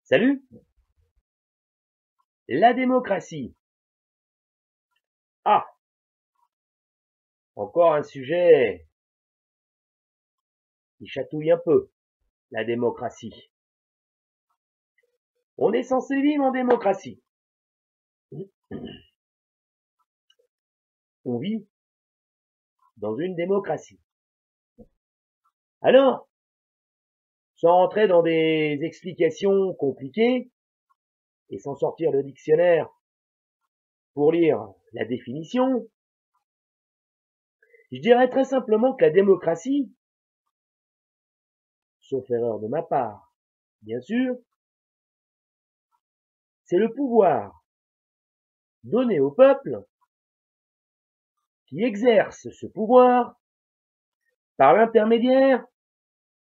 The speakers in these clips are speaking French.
Salut! La démocratie. Ah, encore un sujet qui chatouille un peu, la démocratie. On est censé vivre en démocratie. On vit dans une démocratie. Alors, sans rentrer dans des explications compliquées et sans sortir le dictionnaire pour lire la définition, je dirais très simplement que la démocratie, sauf erreur de ma part, bien sûr, c'est le pouvoir donné au peuple qui exerce ce pouvoir par l'intermédiaire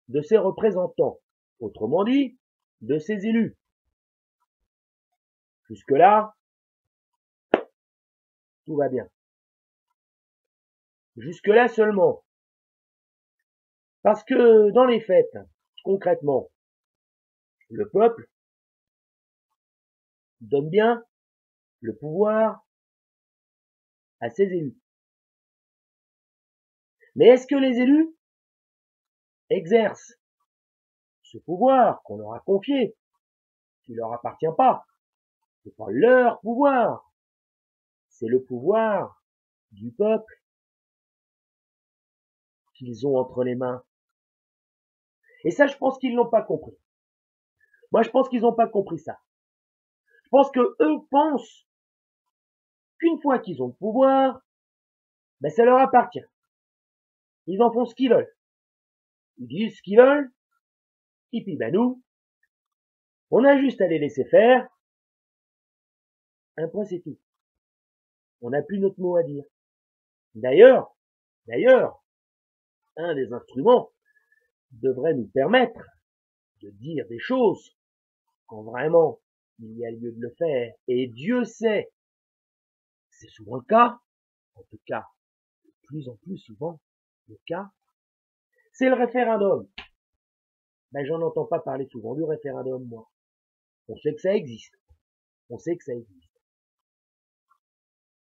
de ses représentants, autrement dit, de ses élus. Jusque-là, tout va bien. Jusque-là seulement. Parce que dans les faits, concrètement, le peuple donne bien le pouvoir à ses élus. Mais est-ce que les élus exercent ce pouvoir qu'on leur a confié, qui leur appartient pas? C'est pas leur pouvoir, c'est le pouvoir du peuple qu'ils ont entre les mains. Et ça, je pense qu'ils l'ont pas compris. Moi, je pense qu'ils n'ont pas compris ça. Je pense que eux pensent qu'une fois qu'ils ont le pouvoir, ben ça leur appartient. Ils en font ce qu'ils veulent. Ils disent ce qu'ils veulent. Et puis ben nous, on a juste à les laisser faire. Un point c'est tout. On n'a plus notre mot à dire. D'ailleurs, un des instruments devrait nous permettre de dire des choses quand vraiment il y a lieu de le faire. Et Dieu sait, c'est souvent le cas, en tout cas, de plus en plus souvent le cas, c'est le référendum. Ben j'en entends pas parler souvent du référendum, moi. On sait que ça existe. On sait que ça existe.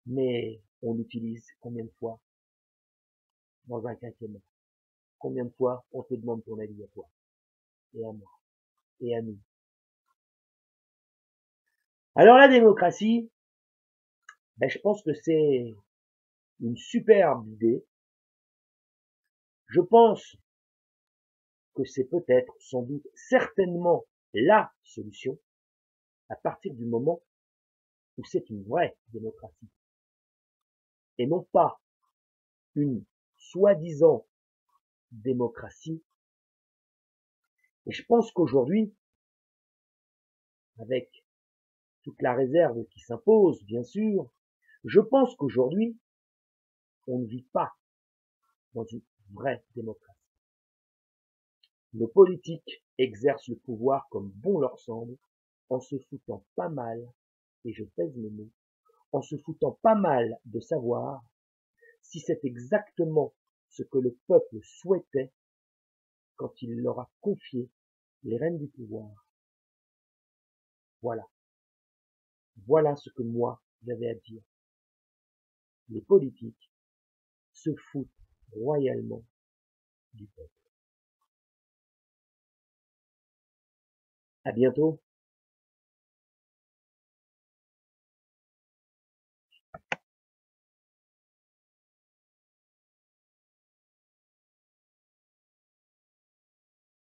Mais on l'utilise combien de fois dans un quinquennat? Combien de fois on te demande ton avis à toi et à moi et à nous? Alors la démocratie, ben, je pense que c'est une superbe idée. Je pense que c'est peut-être, sans doute, certainement la solution à partir du moment où c'est une vraie démocratie et non pas une soi-disant démocratie. Et je pense qu'aujourd'hui, avec toute la réserve qui s'impose, bien sûr, je pense qu'aujourd'hui, on ne vit pas dans une vraie démocratie. Nos politiques exercent le pouvoir comme bon leur semble, en se foutant pas mal, et je pèse mes mots, en se foutant pas mal de savoir si c'est exactement ce que le peuple souhaitait quand il leur a confié les rênes du pouvoir. Voilà. Voilà ce que moi j'avais à dire. Les politiques se foutent royalement du peuple. À bientôt.